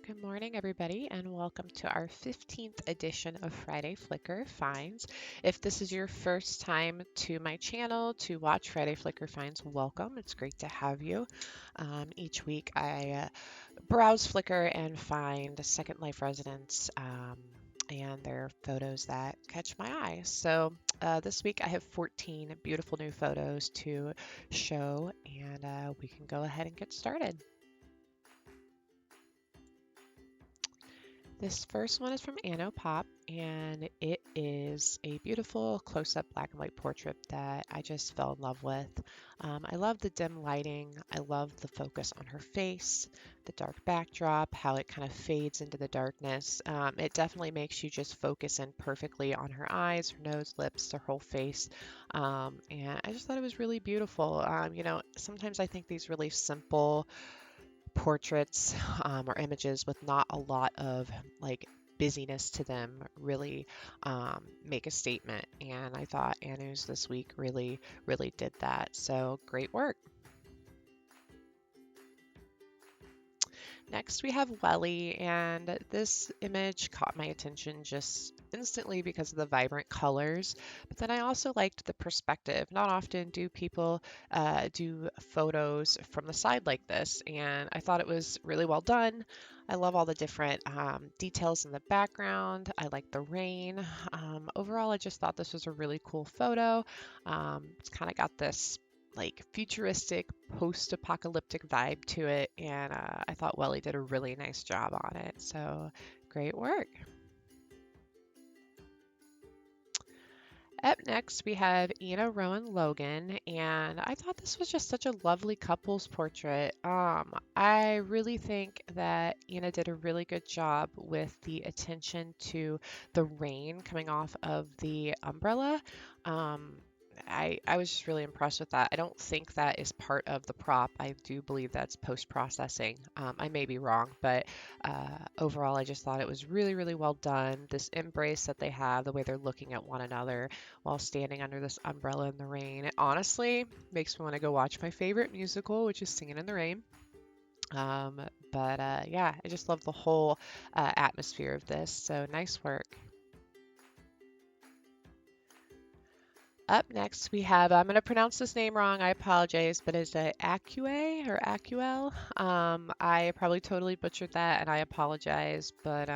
Good morning, everybody, and welcome to our 15th edition of Friday Flickr Finds. If this is your first time to my channel to watch Friday Flickr Finds, welcome. It's great to have you. Each week I browse Flickr and find Second Life residents and their photos that catch my eye. So this week I have 14 beautiful new photos to show, and we can go ahead and get started. This first one is from Annopop, and it is a beautiful close-up black and white portrait that I just fell in love with. I love the dim lighting. I love the focus on her face, the dark backdrop, how it kind of fades into the darkness. It definitely makes you just focus in perfectly on her eyes, her nose, lips, her whole face. And I just thought it was really beautiful. Sometimes I think these really simple portraits or images with not a lot of like busyness to them really make a statement. And I thought Anu's this week really did that. So great work. Next, we have Wellie, and this image caught my attention just instantly because of the vibrant colors. But then I also liked the perspective. Not often do people do photos from the side like this, and I thought it was really well done. I love all the different details in the background. I like the rain. Overall, I just thought this was a really cool photo. It's kind of got this like futuristic post-apocalyptic vibe to it, and I thought Wellie did a really nice job on it. So great work. Up next, we have EnaRoane Logan, and I thought this was just such a lovely couples portrait. I really think that Ena did a really good job with the attention to the rain coming off of the umbrella. Um, I was just really impressed with that. I don't think that is part of the prop. I do believe that's post-processing. I may be wrong, but overall, I just thought it was really well done. This embrace that they have, the way they're looking at one another while standing under this umbrella in the rain, it honestly makes me want to go watch my favorite musical, which is Singing in the Rain. Um, but yeah, I just love the whole atmosphere of this. So nice work. Up next, we have, I'm going to pronounce this name wrong, I apologize, but is it Accueil or Accuel? I probably totally butchered that and I apologize, but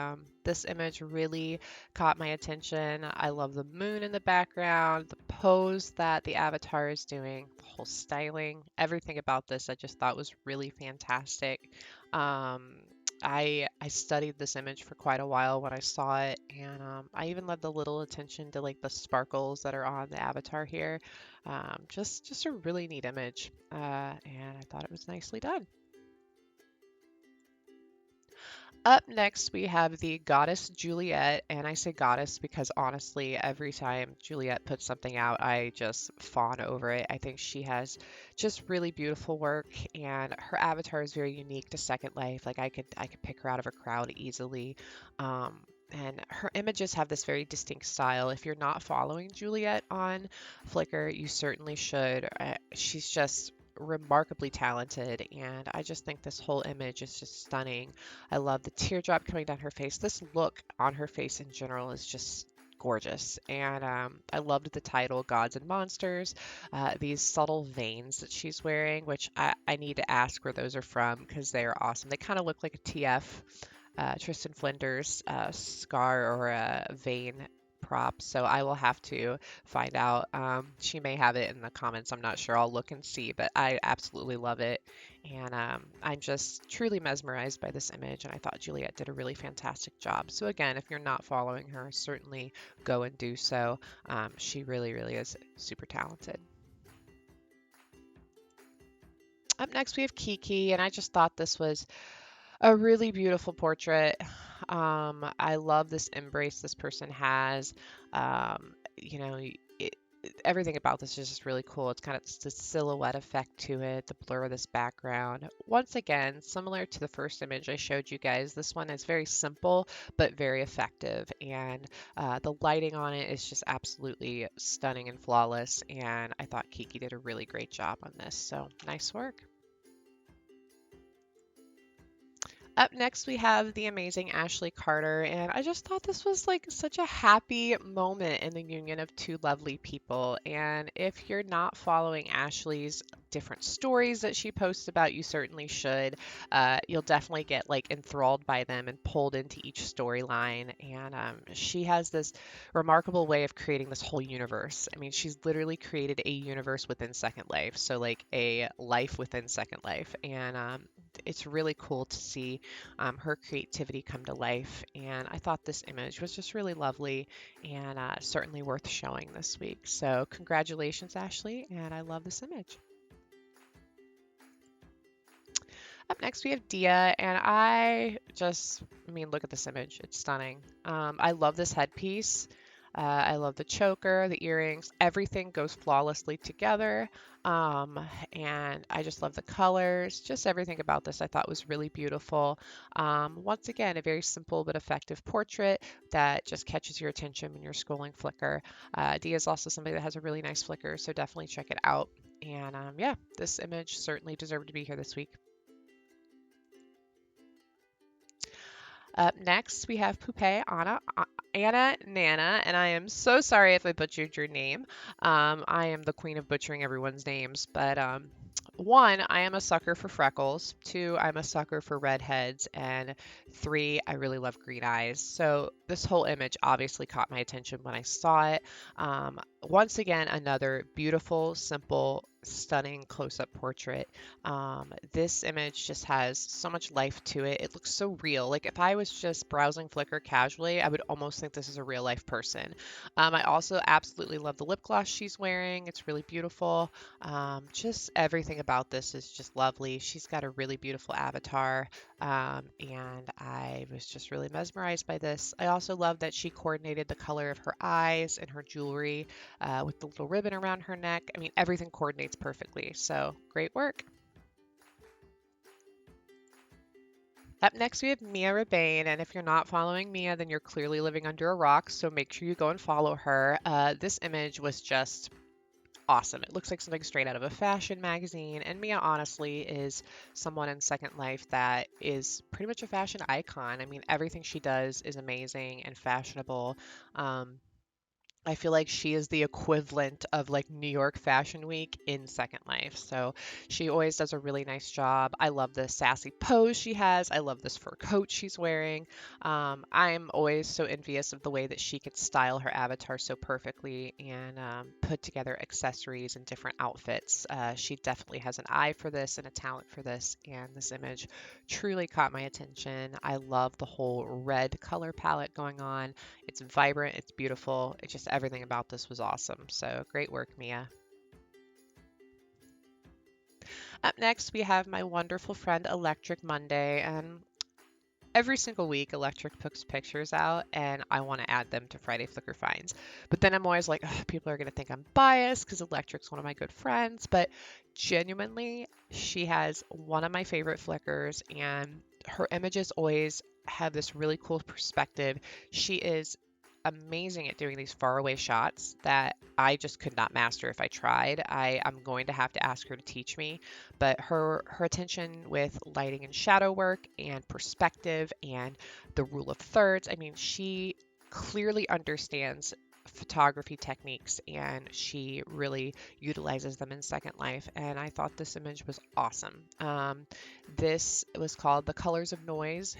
this image really caught my attention. I love the moon in the background, the pose that the avatar is doing, the whole styling, everything about this I just thought was really fantastic. Um, I studied this image for quite a while when I saw it, and I even love the little attention to like the sparkles that are on the avatar here. Just a really neat image, and I thought it was nicely done. Up next, we have the goddess Juliet, and I say goddess because honestly, every time Juliet puts something out, I just fawn over it. I think she has just really beautiful work, and her avatar is very unique to Second Life. Like I could pick her out of a crowd easily. And her images have this very distinct style. If you're not following Juliet on Flickr, you certainly should. She's just remarkably talented, and I just think this whole image is just stunning. I love the teardrop coming down her face. This look on her face in general is just gorgeous, and I loved the title Gods and Monsters. These subtle veins that she's wearing, which I need to ask where those are from because they are awesome. They kind of look like a TF Tristan Flinders scar or a vein prop, so I will have to find out. She may have it in the comments. I'm not sure. I'll look and see, but I absolutely love it. And I'm just truly mesmerized by this image, and I thought Juliet did a really fantastic job. So again, if you're not following her, certainly go and do so. She really is super talented. Up next, we have Kiki, and I just thought this was a really beautiful portrait. I love this embrace this person has. You know, everything about this is just really cool. It's kind of the silhouette effect to it, the blur of this background. Once again, similar to the first image I showed you guys, this one is very simple but very effective, and the lighting on it is just absolutely stunning and flawless. And I thought Kiki did a really great job on this. So nice work. Up next, we have the amazing Ashley Carter, and I just thought this was like such a happy moment in the union of two lovely people. And if you're not following Ashley's different stories that she posts about, you certainly should. You'll definitely get like enthralled by them and pulled into each storyline. And she has this remarkable way of creating this whole universe. I mean, she's literally created a universe within Second Life, so like a life within Second Life, and it's really cool to see her creativity come to life. And I thought this image was just really lovely and certainly worth showing this week. So congratulations, Ashley, and I love this image. Up next, we have Dia, and I mean, look at this image. It's stunning. I love this headpiece. I love the choker, the earrings, everything goes flawlessly together. And I just love the colors, just everything about this I thought was really beautiful. Once again, a very simple but effective portrait that just catches your attention when you're scrolling Flickr. Dia is also somebody that has a really nice Flickr, so definitely check it out. And yeah, this image certainly deserved to be here this week. Up next, we have Poupee Anna-Nanna, and I am so sorry if I butchered your name. I am the queen of butchering everyone's names, but one, I am a sucker for freckles. Two, I'm a sucker for redheads. And three, I really love green eyes. So this whole image obviously caught my attention when I saw it. Once again, another beautiful, simple, stunning close-up portrait. This image just has so much life to it. It looks so real. Like if I was just browsing Flickr casually, I would almost think this is a real life person. I also absolutely love the lip gloss she's wearing. It's really beautiful. Just everything about this is just lovely. She's got a really beautiful avatar, and I was just really mesmerized by this. I also love that she coordinated the color of her eyes and her jewelry with the little ribbon around her neck. I mean, everything coordinates perfectly. So great work. Up next, we have Miaa Rebane, and if you're not following Miaa, then you're clearly living under a rock, so make sure you go and follow her. This image was just awesome. It looks like something straight out of a fashion magazine, and Miaa honestly is someone in Second Life that is pretty much a fashion icon. I mean, everything she does is amazing and fashionable. I feel like she is the equivalent of like New York Fashion Week in Second Life. So she always does a really nice job. I love the sassy pose she has. I love this fur coat she's wearing. I'm always so envious of the way that she could style her avatar so perfectly and put together accessories and different outfits. She definitely has an eye for this and a talent for this. And this image truly caught my attention. I love the whole red color palette going on. It's vibrant, it's beautiful. It's just everything about this was awesome. So great work, Miaa. Up next, we have my wonderful friend Electric Monday, and every single week Electric puts pictures out and I want to add them to Friday Flickr Finds. But then I'm always like, people are going to think I'm biased because Electric's one of my good friends. But genuinely, she has one of my favorite Flickrs and her images always have this really cool perspective. She is amazing at doing these faraway shots that I just could not master if I tried. I'm going to have to ask her to teach me, but her attention with lighting and shadow work and perspective and the rule of thirds, I mean, she clearly understands photography techniques and she really utilizes them in Second Life, and I thought this image was awesome. This was called the Colors of Noise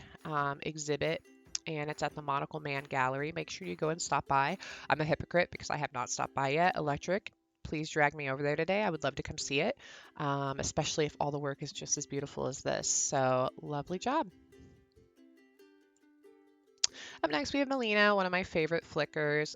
exhibit, and it's at the Monocle Man Gallery. Make sure you go and stop by. I'm a hypocrite because I have not stopped by yet. Electric, please drag me over there today. I would love to come see it, especially if all the work is just as beautiful as this. So lovely job. Up next, we have Malina, one of my favorite Flickrs.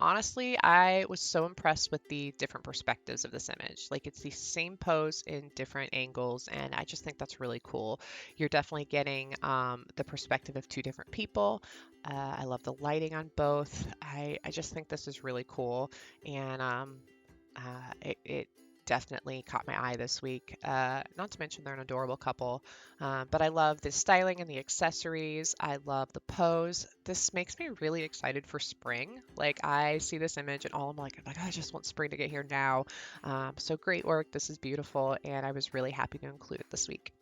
Honestly, I was so impressed with the different perspectives of this image. Like it's the same pose in different angles, and I just think that's really cool. You're definitely getting the perspective of two different people. I love the lighting on both. I just think this is really cool, and it definitely caught my eye this week. Not to mention they're an adorable couple, but I love the styling and the accessories. I love the pose. This makes me really excited for spring. Like I see this image and all I'm like, I just want spring to get here now. So great work. This is beautiful, and I was really happy to include it this week.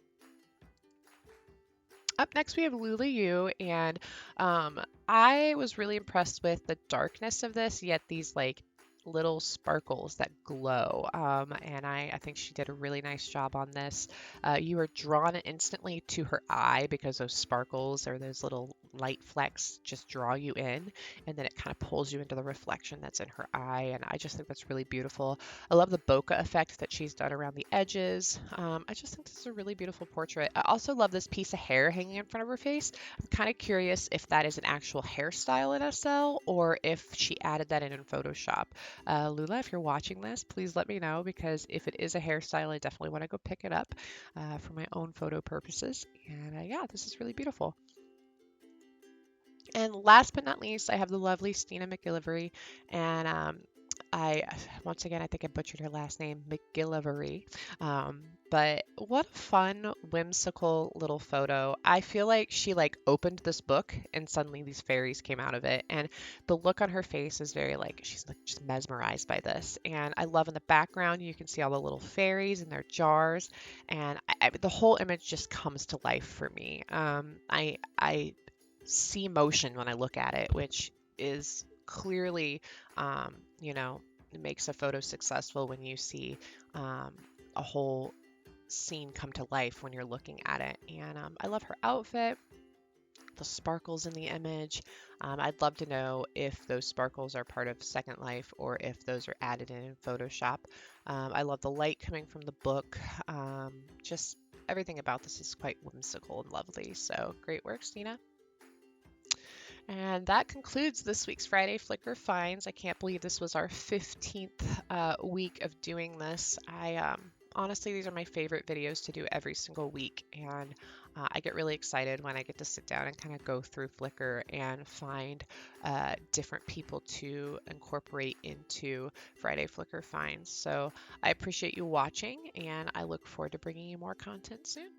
Up next, we have Lula Yue, and I was really impressed with the darkness of this, yet these like little sparkles that glow. And I think she did a really nice job on this. You are drawn instantly to her eye because those sparkles or those little light flecks just draw you in, and then it kind of pulls you into the reflection that's in her eye. And I just think that's really beautiful. I love the bokeh effect that she's done around the edges. I just think this is a really beautiful portrait. I also love this piece of hair hanging in front of her face. I'm kind of curious if that is an actual hairstyle in SL or if she added that in Photoshop. Lula, if you're watching this, please let me know because if it is a hairstyle, I definitely want to go pick it up for my own photo purposes. And yeah, this is really beautiful. And last but not least, I have the lovely Stina McGillivary, and I once again I think I butchered her last name, McGillivary. But what a fun, whimsical little photo. I feel like she like opened this book and suddenly these fairies came out of it, and the look on her face is very like she's like just mesmerized by this. And I love in the background you can see all the little fairies in their jars, and the whole image just comes to life for me. I see motion when I look at it, which is clearly, you know, it makes a photo successful when you see a whole scene come to life when you're looking at it. And I love her outfit, the sparkles in the image. I'd love to know if those sparkles are part of Second Life or if those are added in Photoshop. I love the light coming from the book. Just everything about this is quite whimsical and lovely. So great work, Stina. And that concludes this week's Friday Flickr Finds. I can't believe this was our 15th week of doing this. Honestly, these are my favorite videos to do every single week, and I get really excited when I get to sit down and kind of go through Flickr and find different people to incorporate into Friday Flickr Finds. So I appreciate you watching, and I look forward to bringing you more content soon.